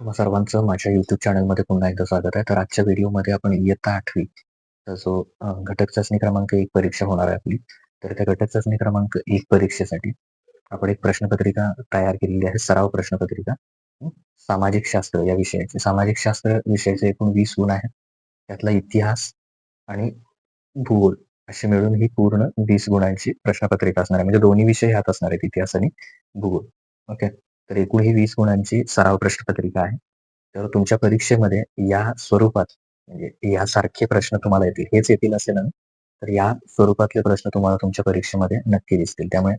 तुम्हा सर्वांचं माझ्या YouTube चॅनलमध्ये पुन्हा एकदा स्वागत आहे. तर आजच्या व्हिडिओमध्ये आपण इयत्ता 8वी चा जो घटक चाचणी क्रमांक 1 परीक्षा होणार आहे आपली. तर त्या घटक चाचणी क्रमांक 1 परीक्षेसाठी आपण एक प्रश्नपत्रिका तयार केलेली आहे, सराव प्रश्नपत्रिका. हं. सामाजिक शास्त्र या विषयाची. सामाजिक शास्त्र विषयाचे एकूण 20 गुण आहेत. त्यातला इतिहास आणि भूगोल असे मिळून ही पूर्ण 20 गुणांची प्रश्नपत्रिका असणार आहे. म्हणजे दोन्ही विषय ह्यात असणार आहेत, इतिहास आणि भूगोल. ओके. तर एकूण ही 20 गुणांची सराव प्रश्नपत्रिका आहे. तर तुमच्या परीक्षेमध्ये या स्वरूपात म्हणजे यासारखे प्रश्न तुम्हाला येतील. हेच येतील असे नाही, तर या स्वरूपातले प्रश्न तुम्हाला तुमच्या परीक्षेमध्ये नक्की दिसतील. त्यामुळे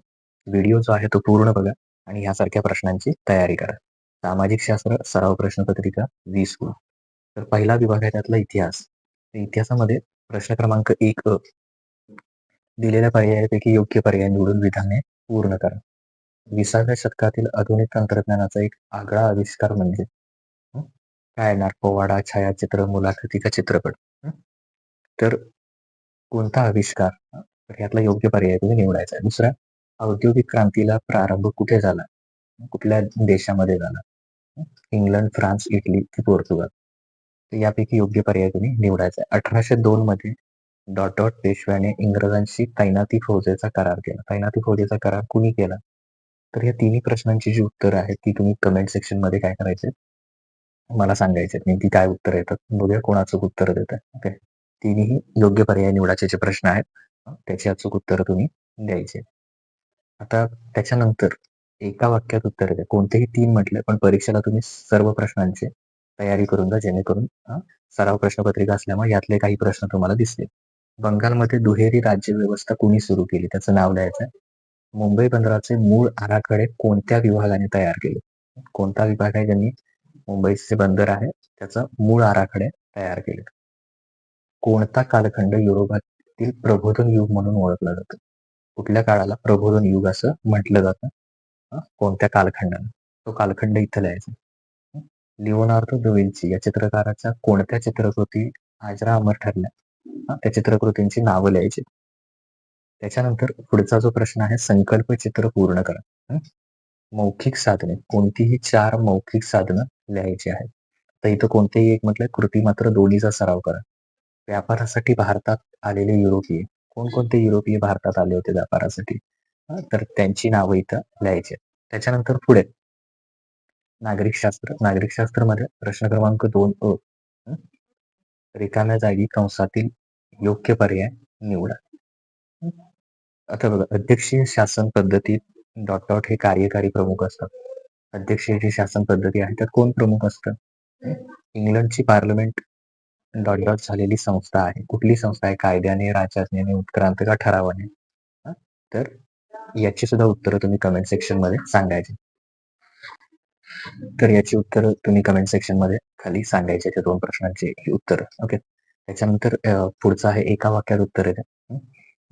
व्हिडिओ जो आहे तो पूर्ण बघा आणि यासारख्या प्रश्नांची तयारी करा. सामाजिक शास्त्र सराव प्रश्नपत्रिका 20 गुण. तर पहिला विभाग आहे त्यातला इतिहास. तर इतिहासामध्ये प्रश्न क्रमांक 1 दिलेल्या पर्यायापैकी योग्य पर्याय निवडून विधाने पूर्ण करा. 20व्या शतकातील आधुनिक तंत्रज्ञानाचा एक आगळा आविष्कार म्हणजे काय येणार? पोवाडा, छायाचित्र, मुलाखती का चित्रपट? तर कोणता आविष्कार? तर यातला योग्य पर्याय तुम्ही निवडायचा आहे. दुसरा, औद्योगिक क्रांतीला प्रारंभ कुठे झाला? कुठल्या देशामध्ये झाला? इंग्लंड, फ्रान्स, इटली की पोर्तुगाल? तर यापैकी योग्य पर्याय तुम्ही निवडायचा आहे. 1802 मध्ये पेशव्याने इंग्रजांशी तैनाती फौजेचा करार केला. तैनाती फौजेचा करार कुणी केला? तर या तिन्ही प्रश्नांची जी उत्तरं आहेत ती तुम्ही कमेंट सेक्शन मध्ये काय करायचे मला सांगायचे. नेमकी काय उत्तर येतात बघूया कोण अचूक उत्तर देत आहे. ओके. तिन्ही योग्य पर्याय निवडायचे जे प्रश्न आहेत त्याची अचूक उत्तर तुम्ही द्यायचे. आता त्याच्यानंतर एका वाक्यात उत्तर द्या. कोणतेही 3 म्हटले पण परीक्षेला तुम्ही सर्व प्रश्नांची तयारी करून जा, जेणेकरून सराव प्रश्नपत्रिका असल्यामुळे यातले काही प्रश्न तुम्हाला दिसतील. बंगालमध्ये दुहेरी राज्य व्यवस्था कुणी सुरू केली? त्याचं नाव लिहायचं. मुंबई बंदराचे मूळ आराखडे कोणत्या विभागाने तयार केले? कोणता विभाग आहे ज्यांनी मुंबईचे बंदर आहे त्याचा मूळ आराखडे तयार केले? कोणता कालखंड युरोपातील प्रबोधन युग म्हणून ओळखला जातो? कुठल्या काळाला प्रबोधन युग असं म्हटलं जातं? कोणत्या कालखंडाला? तो कालखंड इथं लिहायचा. लिओनार्दो दा विंची या चित्रकाराच्या कोणत्या चित्रकृती आजरा अमर ठरल्या? त्या चित्रकृतींची नावं लिहायची. त्याच्यानंतर पुढचा जो प्रश्न आहे, संकल्प चित्र पूर्ण करा. मौखिक साधने कोणतीही 4 मौखिक साधनं लिहायची आहेत. तर इथं कोणतेही एक म्हटलं कृती मात्र दोन्हीचा सराव करा. व्यापारासाठी भारतात आलेले युरोपीय कोणकोणते युरोपीय भारतात आले होते व्यापारासाठी? तर त्यांची नावं इथं लिहायची. त्याच्यानंतर पुढे नागरिकशास्त्र मध्ये प्रश्न क्रमांक 2 रिकाम्या जागी कंसातील योग्य पर्याय निवडा. आता बघा, अध्यक्षीय शासन पद्धतीत हे कार्यकारी प्रमुख असतात. अध्यक्षीय जी शासन पद्धती आहे त्यात कोण प्रमुख असतं? इंग्लंडची पार्लमेंट झालेली संस्था आहे. कुठली संस्था आहे? कायद्याने, राजधानीने, उत्क्रांत का ठरावाने? तर याची सुद्धा उत्तरं तुम्ही कमेंट सेक्शन मध्ये सांगायची. तर याची उत्तरं तुम्ही कमेंट सेक्शन मध्ये खाली सांगायचे, त्या 2 प्रश्नांची उत्तर. ओके. त्याच्यानंतर पुढचं आहे एका वाक्यात उत्तर द्या.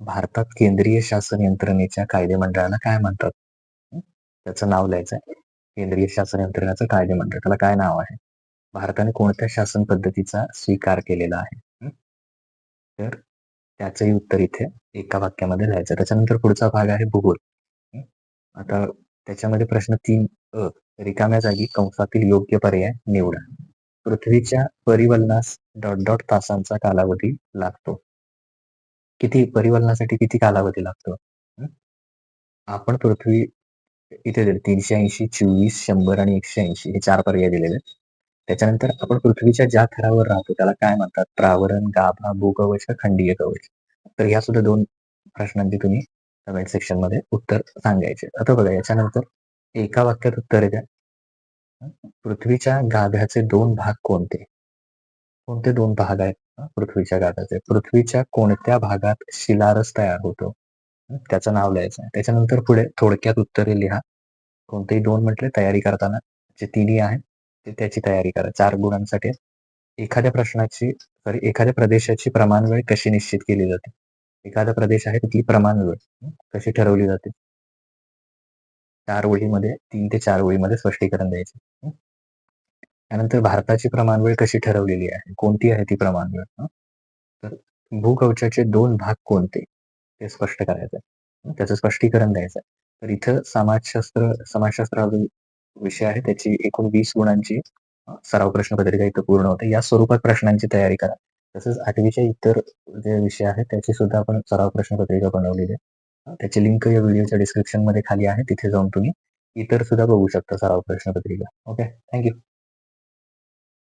भारतात केंद्रीय शासन यंत्रणेच्या कायदेमंडळाला काय म्हणतात? त्याचं नाव लिहायचं आहे. केंद्रीय शासन यंत्रणेचं कायदेमंडळ, त्याला काय नाव आहे? भारताने कोणत्या शासन पद्धतीचा स्वीकार केलेला आहे? तर त्याचंही उत्तर इथे एका वाक्यामध्ये लिहायचं. त्याच्यानंतर पुढचा भाग आहे भूगोल. आता त्याच्यामध्ये प्रश्न 3 रिकाम्या जागी कंसातील योग्य पर्याय निवडा. पृथ्वीच्या परिवलनास तासांचा कालावधी लागतो. किती परिवलनासाठी किती कालावधी लागतो? आपण पृथ्वी इथे 380, 24, 100 आणि 180 हे 4 पर्याय दिलेले. त्याच्यानंतर आपण पृथ्वीच्या ज्या थरावर राहतो त्याला काय म्हणतात? प्रावरण, गाभा, भूकवच का खंडीय कवच? तर या सुद्धा 2 प्रश्नांची तुम्ही कमेंट सेक्शन मध्ये उत्तर सांगायचे. आता बघा, याच्यानंतर एका वाक्यात उत्तर द्या. पृथ्वीच्या गाभ्याचे 2 भाग कोणते? कोणते 2 भाग आहेत पृथ्वीच्या गाभ्याचे? पृथ्वीच्या कोणत्या भागात शिलारस तयार होतो? त्याचं नाव लिहायचं आहे. त्याच्यानंतर पुढे थोडक्यात उत्तरे लिहा. कोणतेही 2 म्हटले तयारी करताना जे तिन्ही आहेत ते त्याची तयारी करा. 4 गुणांसाठी एखाद्या प्रदेशाची प्रमाण वेळ कशी निश्चित केली जाते? एखादा प्रदेश आहे तिथली प्रमाण वेळ कशी ठरवली जाते? 4 ओळीमध्ये 3 ते 4 ओळीमध्ये स्पष्टीकरण द्यायचे. त्यानंतर भारताची प्रमाण वेळ कशी ठरवलेली आहे? कोणती आहे ती प्रमाण वेळ? तर भूकवचाचे 2 भाग कोणते? ते स्पष्ट करायचं. त्याचं स्पष्टीकरण द्यायचं. तर इथं समाजशास्त्र हा जो विषय आहे त्याची एकूण 20 गुणांची सराव प्रश्नपत्रिका इथं पूर्ण होते. या स्वरूपात प्रश्नांची तयारी करा. तसंच 8वीच्या इतर जे विषय आहेत त्याची सुद्धा आपण सराव प्रश्नपत्रिका बनवलेली आहे. त्याची लिंक या व्हिडिओच्या डिस्क्रिप्शनमध्ये खाली आहे. तिथे जाऊन तुम्ही इतर सुद्धा बघू शकता सराव प्रश्नपत्रिका. ओके. थँक